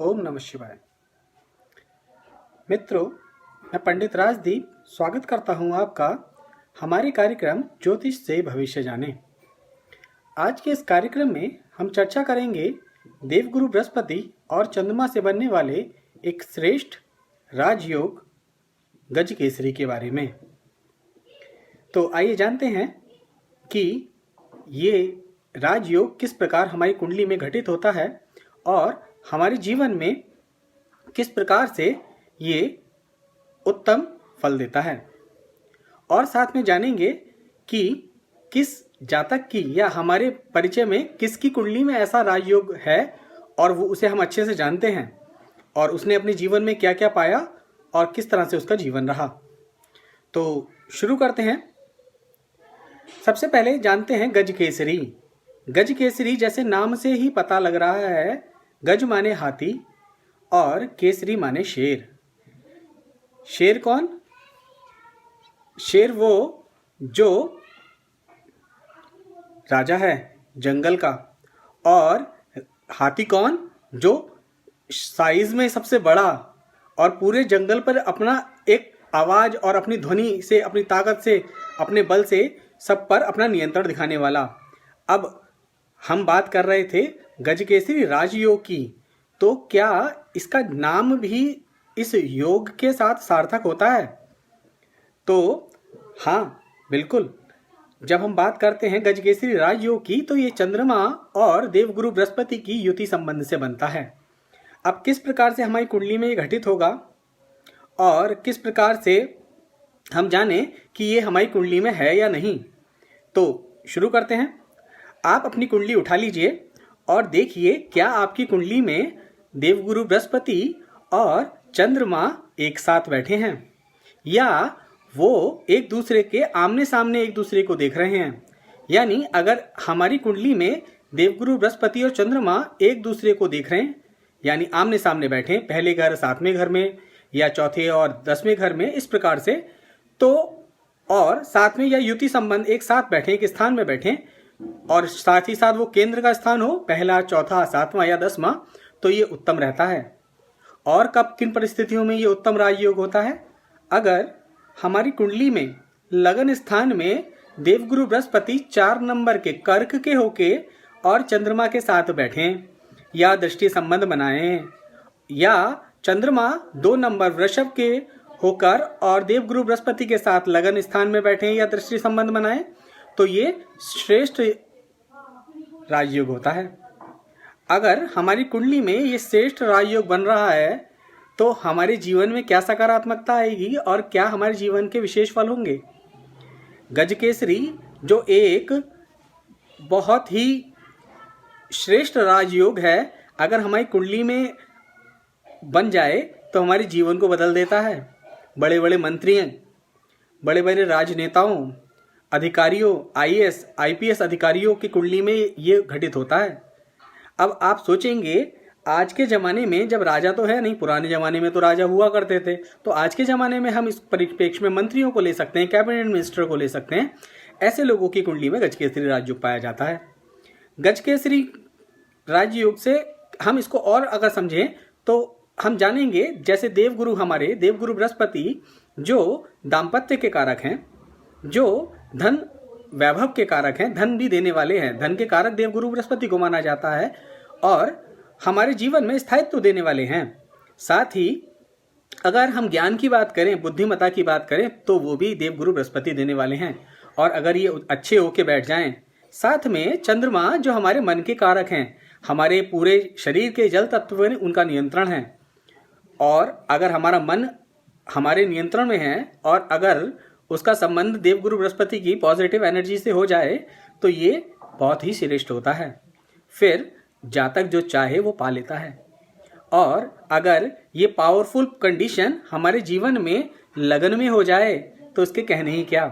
ओम नमः शिवाय। मित्रों, मैं पंडित राजदीप स्वागत करता हूं आपका हमारे कार्यक्रम ज्योतिष से भविष्य जाने। आज के इस कार्यक्रम में हम चर्चा करेंगे देवगुरु बृहस्पति और चंद्रमा से बनने वाले एक श्रेष्ठ राजयोग गजकेसरी के बारे में। तो आइए जानते हैं कि ये राजयोग किस प्रकार हमारी कुंडली में घटित होता है और हमारे जीवन में किस प्रकार से ये उत्तम फल देता है। और साथ में जानेंगे कि किस जातक की या हमारे परिचय में किसकी कुंडली में ऐसा राजयोग है और वो उसे हम अच्छे से जानते हैं और उसने अपने जीवन में क्या क्या पाया और किस तरह से उसका जीवन रहा। तो शुरू करते हैं। सबसे पहले जानते हैं गजकेसरी। गजकेसरी जैसे नाम से ही पता लग रहा है, गज माने हाथी और केसरी माने शेर। शेर कौन? शेर वो जो राजा है जंगल का। और हाथी कौन? जो साइज में सबसे बड़ा और पूरे जंगल पर अपना एक आवाज और अपनी ध्वनि से, अपनी ताकत से, अपने बल से सब पर अपना नियंत्रण दिखाने वाला। अब हम बात कर रहे थे गजकेसरी राजयोग की, तो क्या इसका नाम भी इस योग के साथ सार्थक होता है? तो हाँ, बिल्कुल। जब हम बात करते हैं गजकेसरी राजयोग की तो ये चंद्रमा और देवगुरु बृहस्पति की युति संबंध से बनता है। अब किस प्रकार से हमारी कुंडली में ये घटित होगा और किस प्रकार से हम जाने कि ये हमारी कुंडली में है या नहीं, तो शुरू करते हैं। आप अपनी कुंडली उठा लीजिए और देखिए क्या आपकी कुंडली में देवगुरु बृहस्पति और चंद्रमा एक साथ बैठे हैं या वो एक दूसरे के आमने सामने एक दूसरे को देख रहे हैं। यानी अगर हमारी कुंडली में देवगुरु बृहस्पति और चंद्रमा एक दूसरे को देख रहे हैं, यानी आमने सामने बैठे, पहले घर 7वें घर में या चौथे और 10वें घर में, इस प्रकार से, तो और साथ में या युति संबंध एक साथ बैठे, एक स्थान में बैठे और साथ ही साथ वो केंद्र का स्थान हो, पहला, चौथा, 7वां या 10वां, तो ये उत्तम रहता है। और कब, किन परिस्थितियों में ये उत्तम राजयोग होता है? अगर हमारी कुंडली में लगन स्थान में देवगुरु बृहस्पति 4 नंबर के कर्क के होके और चंद्रमा के साथ बैठे या दृष्टि संबंध बनाए, या चंद्रमा 2 नंबर वृषभ के होकर और देवगुरु बृहस्पति के साथ लगन स्थान में बैठे या दृष्टि संबंध बनाए, तो ये श्रेष्ठ राजयोग होता है। अगर हमारी कुंडली में ये श्रेष्ठ राजयोग बन रहा है तो हमारे जीवन में क्या सकारात्मकता आएगी और क्या हमारे जीवन के विशेष फल होंगे। गजकेसरी जो एक बहुत ही श्रेष्ठ राजयोग है, अगर हमारी कुंडली में बन जाए तो हमारे जीवन को बदल देता है। बड़े बड़े मंत्रियों, बड़े बड़े राजनेताओं, अधिकारियों, आईएएस, आईपीएस अधिकारियों की कुंडली में ये घटित होता है। अब आप सोचेंगे, आज के ज़माने में जब राजा तो है नहीं, पुराने ज़माने में तो राजा हुआ करते थे, तो आज के ज़माने में हम इस परिप्रेक्ष्य में मंत्रियों को ले सकते हैं, कैबिनेट मिनिस्टर को ले सकते हैं। ऐसे लोगों की कुंडली में गजकेसरी राजयोग पाया जाता है। गजकेसरी राजयोग से हम इसको और अगर समझें तो हम जानेंगे, जैसे देवगुरु, हमारे देवगुरु बृहस्पति जो दाम्पत्य के कारक हैं, जो धन वैभव के कारक हैं, धन भी देने वाले हैं, धन के कारक देवगुरु बृहस्पति को माना जाता है, और हमारे जीवन में स्थायित्व देने वाले हैं। साथ ही अगर हम ज्ञान की बात करें, बुद्धिमत्ता की बात करें, तो वो भी देवगुरु बृहस्पति देने वाले हैं। और अगर ये अच्छे होके बैठ जाएं, साथ में चंद्रमा जो हमारे मन के कारक हैं, हमारे पूरे शरीर के जल तत्व में उनका नियंत्रण है, और अगर हमारा मन हमारे नियंत्रण में है और अगर उसका संबंध देवगुरु बृहस्पति की पॉजिटिव एनर्जी से हो जाए, तो ये बहुत ही श्रेष्ठ होता है। फिर जातक जो चाहे वो पा लेता है। और अगर ये पावरफुल कंडीशन हमारे जीवन में लगन में हो जाए तो उसके कहने ही क्या।